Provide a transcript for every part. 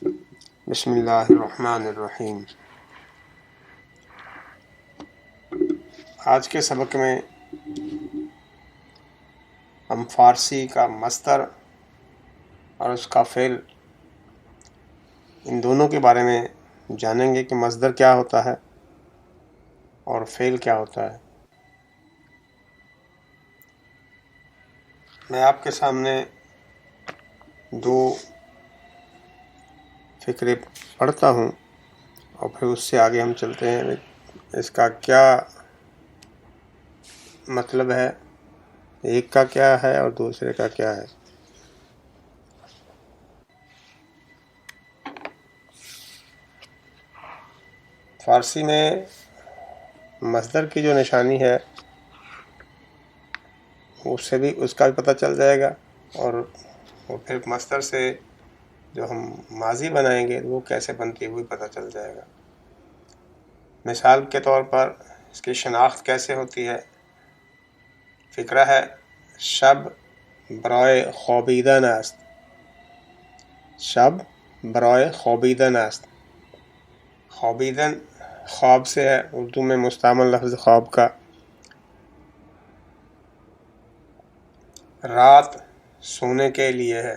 بسم اللہ الرحمن الرحیم۔ آج کے سبق میں ہم فارسی کا مصدر اور اس کا فعل ان دونوں کے بارے میں جانیں گے کہ مصدر کیا ہوتا ہے اور فعل کیا ہوتا ہے۔ میں آپ کے سامنے دو فقرے پڑھتا ہوں اور پھر اس سے آگے ہم چلتے ہیں اس کا کیا مطلب ہے، ایک کا کیا ہے اور دوسرے کا کیا ہے۔ فارسی میں مصدر کی جو نشانی ہے اس کا بھی پتہ چل جائے گا، اور پھر مصدر سے جو ہم ماضی بنائیں گے وہ کیسے بنتی ہے وہ بھی پتہ چل جائے گا۔ مثال کے طور پر اس کی شناخت کیسے ہوتی ہے۔ فقرہ ہے شب برائے خوابیدن است۔ شب برائے خوابیدن است۔ خوابیدن خواب سے ہے، اردو میں مستعمل لفظ خواب کا۔ رات سونے کے لیے ہے،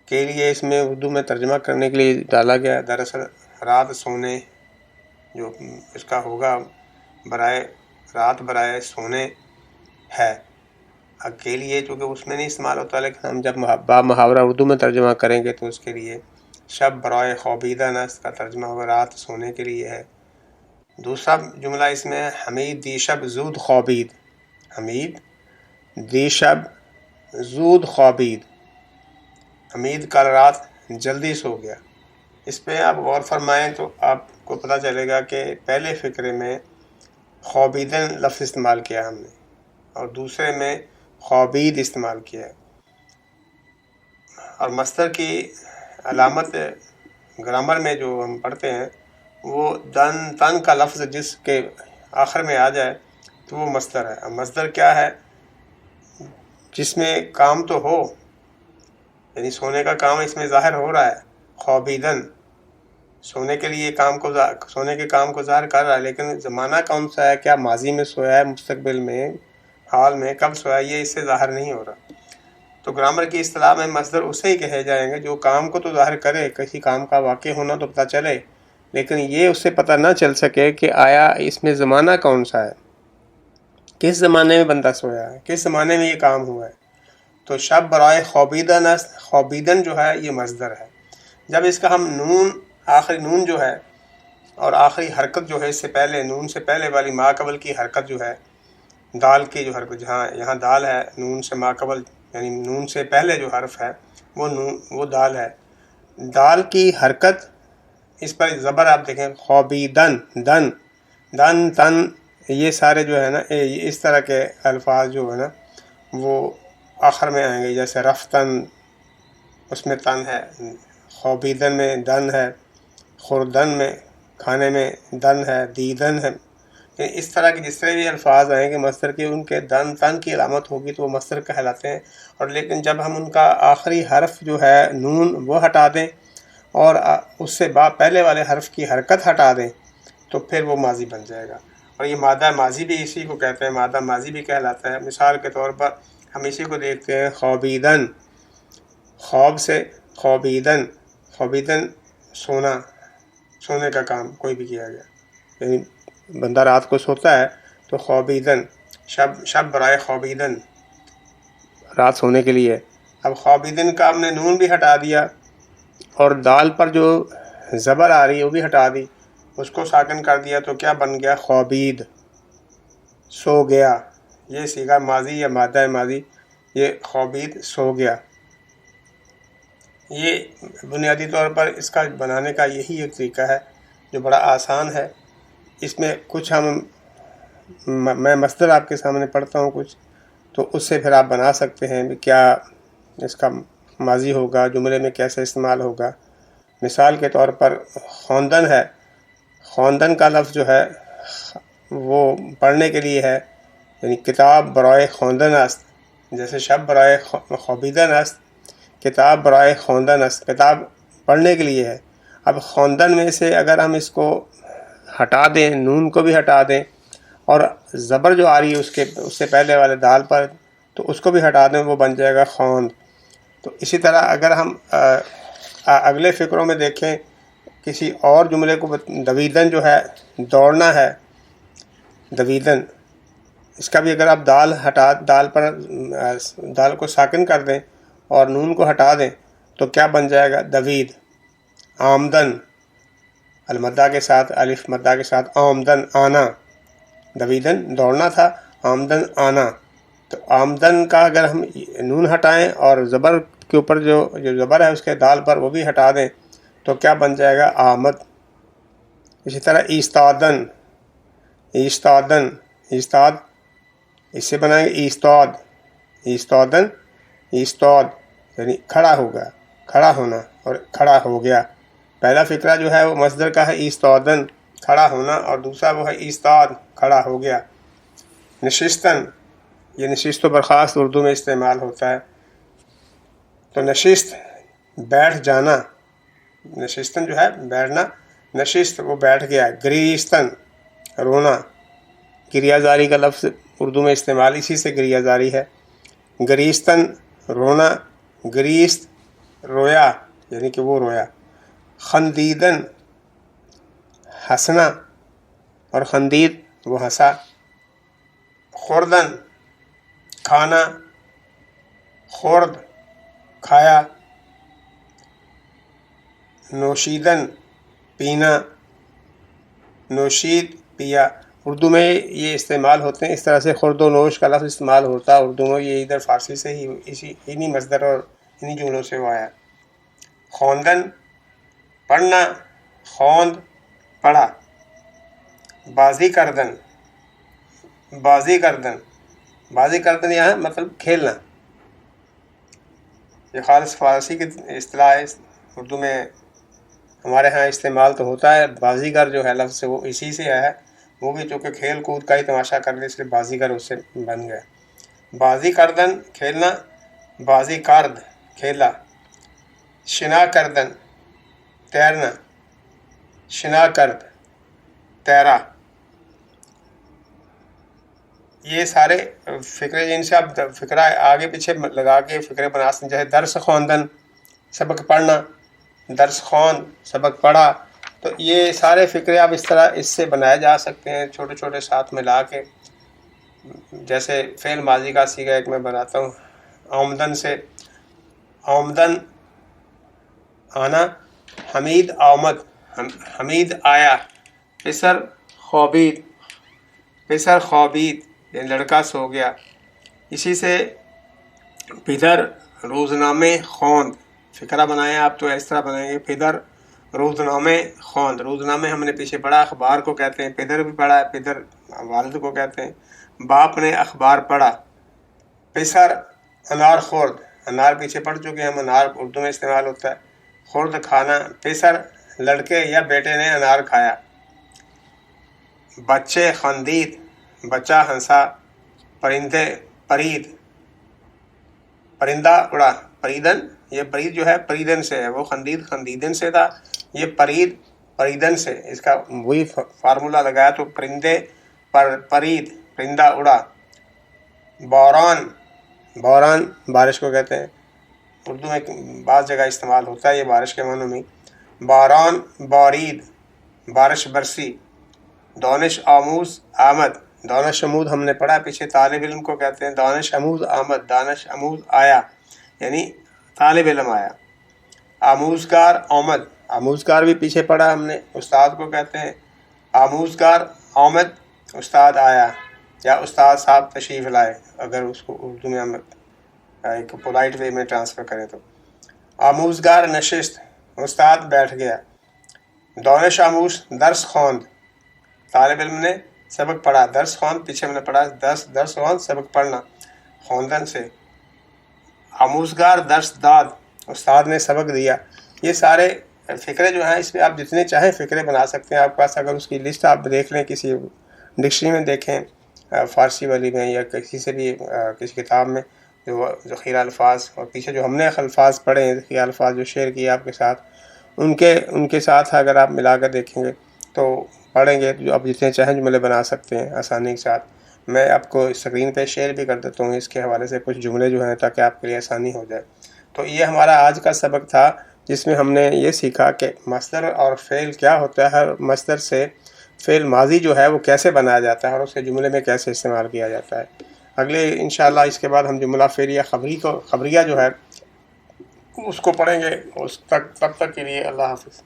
کے لیے اس میں اردو میں ترجمہ کرنے کے لیے ڈالا گیا۔ دراصل رات سونے جو اس کا ہوگا برائے رات برائے سونے ہے، کے لیے چونکہ اس میں نہیں استعمال ہوتا، لیکن ہم جب با محاورہ اردو میں ترجمہ کریں گے تو اس کے لیے شب برائے خوابیدن است کا ترجمہ ہوگا رات سونے کے لیے ہے۔ دوسرا جملہ اس میں ہے حمید دی شب زود خوابید۔ حمید دی شب زود خوابید، حمید کل رات جلدی سو گیا۔ اس پہ آپ غور فرمائیں تو آپ کو پتہ چلے گا کہ پہلے فقرے میں خوابیدن لفظ استعمال کیا ہم نے اور دوسرے میں خوابید استعمال کیا ہے۔ اور مصدر کی علامت گرامر میں جو ہم پڑھتے ہیں وہ تن کا لفظ جس کے آخر میں آ جائے تو وہ مصدر ہے۔ مصدر کیا ہے؟ جس میں کام تو ہو، یعنی سونے کا کام اس میں ظاہر ہو رہا ہے۔ خوابیدن سونے کے کام کو ظاہر کر رہا ہے، لیکن زمانہ کون سا ہے، کیا ماضی میں سویا ہے، مستقبل میں، حال میں، کب سویا، یہ اس سے ظاہر نہیں ہو رہا۔ تو گرامر کی اصطلاح میں مصدر اسے ہی کہے جائیں گے جو کام کو تو ظاہر کرے، کسی کام کا واقع ہونا تو پتہ چلے، لیکن یہ اس سے پتہ نہ چل سکے کہ آیا اس میں زمانہ کون سا ہے، کس زمانے میں بندہ سویا ہے، کس زمانے میں یہ کام ہوا ہے۔ تو شب برائے خوابیدن است، خوابیدن جو ہے یہ مصدر ہے۔ جب اس کا ہم نون، آخری نون جو ہے اور آخری حرکت جو ہے، اس سے پہلے نون سے پہلے والی ما قبل کی حرکت جو ہے، دال کی جو حرکت، جہاں یہاں دال ہے، نون سے ما قبل یعنی نون سے پہلے جو حرف ہے وہ دال ہے۔ دال کی حرکت، اس پر زبر آپ دیکھیں، خوابیدن، دن دن تن، یہ سارے جو ہے نا اس طرح کے الفاظ جو ہے نا وہ آخر میں آئیں گے، جیسے رفتن اس میں تن ہے، خوابیدن میں دن ہے، خوردن میں کھانے میں دن ہے، دیدن ہے۔ اس طرح کے جس طرح بھی الفاظ آئیں گے مصدر کے، ان کے دن تن کی علامت ہوگی تو وہ مصدر کہلاتے ہیں۔ اور لیکن جب ہم ان کا آخری حرف جو ہے نون وہ ہٹا دیں اور اس سے پہلے والے حرف کی حرکت ہٹا دیں تو پھر وہ ماضی بن جائے گا۔ اور یہ مادہ ماضی بھی اسی کو کہتے ہیں، مادہ ماضی بھی کہلاتا ہے۔ مثال کے طور پر ہم اسی کو دیکھتے ہیں، خوابیدن، خواب سے خوابیدن، خوابیدن سونا، سونے کا کام کوئی بھی کیا گیا، یعنی بندہ رات کو سوتا ہے تو خوابیدن، شب برائے خوابیدن، رات سونے کے لیے۔ اب خوابیدن کا ہم نے نون بھی ہٹا دیا اور دال پر جو زبر آ رہی ہے وہ بھی ہٹا دی، اس کو ساکن کر دیا تو کیا بن گیا؟ خوابید، سو گیا۔ یہ صیغہ ماضی یا مادہ ماضی، یہ خوابید سو گیا۔ یہ بنیادی طور پر اس کا بنانے کا یہی ایک طریقہ ہے جو بڑا آسان ہے۔ اس میں کچھ میں مصدر آپ کے سامنے پڑھتا ہوں کچھ، تو اس سے پھر آپ بنا سکتے ہیں کیا اس کا ماضی ہوگا، جملے میں کیسے استعمال ہوگا۔ مثال کے طور پر خواندن ہے، خواندن کا لفظ جو ہے وہ پڑھنے کے لیے ہے، یعنی کتاب برائے خواندن است، جیسے شب برائے خوابیدن است، کتاب برائے خواندن است، کتاب پڑھنے کے لیے ہے۔ اب خواندن میں سے اگر ہم اس کو ہٹا دیں، نون کو بھی ہٹا دیں، اور زبر جو آ رہی ہے اس سے پہلے والے دال پر، تو اس کو بھی ہٹا دیں، وہ بن جائے گا خواند۔ تو اسی طرح اگر ہم اگلے فقروں میں دیکھیں، کسی اور جملے کو، دویدن جو ہے دوڑنا ہے، دویدن، اس کا بھی اگر آپ دال کو ساکن کر دیں اور نون کو ہٹا دیں تو کیا بن جائے گا؟ دوید۔ آمدن، المدہ کے ساتھ، الف مدہ کے ساتھ، آمدن، آنا۔ دویدن دوڑنا تھا، آمدن آنا۔ تو آمدن کا اگر ہم نون ہٹائیں اور زبر کے اوپر جو زبر ہے اس کے دال پر وہ بھی ہٹا دیں تو کیا بن جائے گا؟ آمد۔ اسی طرح ایستادن، ایستادن، ایستاد، اس سے بنائیں گے ایستاد، ایستادن، ایستاد، یعنی کھڑا ہوگا، کھڑا ہونا، اور کھڑا ہو گیا۔ پہلا فقرہ جو ہے وہ مصدر کا ہے ایستادن، کھڑا ہونا، اور دوسرا وہ ہے ایستاد، کھڑا ہو گیا۔ نشستن، یہ نشست و برخاست اردو میں استعمال ہوتا ہے۔ تو نشست بیٹھ جانا، نشستن جو ہے بیٹھنا، نشست وہ بیٹھ گیا۔ گریستن، رونا، گریہ زاری کا لفظ اردو میں استعمال اسی سے گریہ زاری ہے۔ گریستن رونا، گریست رویا، یعنی کہ وہ رویا۔ خندیدن ہنسنا، اور خندید وہ ہنسا۔ خوردن کھانا، خورد کھایا۔ نوشیدن پینا، نوشید پیا۔ اردو میں یہ استعمال ہوتے ہیں، اس طرح سے خورد و نوش کا لفظ استعمال ہوتا ہے اردو میں، یہ ادھر فارسی سے ہی انہی مصدر اور انہی جملوں سے وہ آیا۔ خواندن پڑھنا، خواند پڑھا۔ بازی کردن، بازی کردن، بازی کردن یہاں مطلب کھیلنا، یہ خالص فارسی کی اصطلاح ہے، اردو میں ہمارے ہاں استعمال تو ہوتا ہے۔ بازیگر جو ہے لفظ وہ اسی سے ہے، وہ بھی چونکہ کھیل کود کا ہی تماشا کر لے اس لیے بازیگر اس سے بن گیا۔ بازی کردن کھیلنا، بازی کارد کھیلا۔ شنا کردن تیرنا، شنا کرد تیرا۔ یہ سارے فقرے جن سے آپ فقرہ آگے پیچھے لگا کے فقرے بنا سکتے ہیں، جیسے درس خواندن سبق پڑھنا، درس خواند سبق پڑھا، تو یہ سارے فقرے آپ اس طرح اس سے بنائے جا سکتے ہیں چھوٹے چھوٹے ساتھ ملا کے۔ جیسے فعل ماضی کا صیغہ ایک میں بناتا ہوں، آمدن سے، آمدن آنا، حمید آمد، حمید آیا۔ پسر خوابید، پسر خوابید، یہ لڑکا سو گیا۔ اسی سے پدر روزنامے خواند، فقرہ بنائیں آپ تو اس طرح بنائیں گے، پدر روزنامے خواند۔ روزنامے ہم نے پیچھے پڑھا، اخبار کو کہتے ہیں، پدر بھی پڑھا ہے، پدر والد کو کہتے ہیں۔ باپ نے اخبار پڑھا۔ پسر انار خورد، انار پیچھے پڑھ چکے ہیں ہم، انار اردو میں استعمال ہوتا ہے، خورد کھانا۔ پسر لڑکے یا بیٹے نے انار کھایا۔ بچے خندید، بچہ ہنسا۔ پرندے پرید، پرندہ اڑا۔ پریدن، یہ پرید جو ہے پریدن سے ہے، وہ خندید خندیدن سے تھا، یہ پرید پریدن سے، اس کا وہی فارمولہ لگایا تو پرندے پر پرید، پرندہ اڑا۔ باران، باران بارش کو کہتے ہیں، اردو میں بعض جگہ استعمال ہوتا ہے یہ بارش کے معنوں میں۔ باران بارید، بارش برسی۔ دانش آموز آمد، دانش آموز ہم نے پڑھا پیچھے، طالب علم کو کہتے ہیں۔ دانش آموز آمد، دانش آموز آیا، یعنی طالب علم آیا۔ آموزگار آمد، آموزگار بھی پیچھے پڑھا ہم نے، استاد کو کہتے ہیں۔ آموزگار آمد، استاد آیا یا استاد صاحب تشریف لائے، اگر اس کو اردو میں ہم ایک پولائٹ وے میں ٹرانسفر کریں تو۔ آموزگار نشست، استاد بیٹھ گیا۔ دانش آموز درس خواند، طالب علم نے سبق پڑھا۔ درس خواند پیچھے ہم نے پڑھا، درس خواند سبق پڑھنا، خواندن سے۔ آموزگار درس داد، استاد نے سبق دیا۔ یہ سارے فقرے جو ہیں اس میں آپ جتنے چاہیں فقرے بنا سکتے ہیں، آپ کے پاس اگر اس کی لسٹ آپ دیکھ لیں، کسی ڈکشنری میں دیکھیں، فارسی والی میں یا کسی سے بھی کسی کتاب میں، جو ذخیرہ الفاظ، اور پیچھے جو ہم نے الفاظ پڑھے ہیں ذخیرہ الفاظ جو شیئر کیے آپ کے ساتھ، ان کے ساتھ اگر آپ ملا کر دیکھیں گے تو پڑھیں گے جو آپ جتنے چاہیں جملے بنا سکتے ہیں آسانی کے ساتھ۔ میں آپ کو اسکرین پہ شیئر بھی کر دیتا ہوں اس کے حوالے سے کچھ جملے جو ہیں، تاکہ آپ کے لیے آسانی ہو جائے۔ تو یہ ہمارا آج کا سبق تھا، جس میں ہم نے یہ سیکھا کہ مصدر اور فعل کیا ہوتا ہے، مصدر سے فعل ماضی جو ہے وہ کیسے بنایا جاتا ہے اور اسے جملے میں کیسے استعمال کیا جاتا ہے۔ اگلے انشاءاللہ اس کے بعد ہم جملہ فعلیہ خبریہ جو ہے اس کو پڑھیں گے۔ تب تک کے لیے اللہ حافظ۔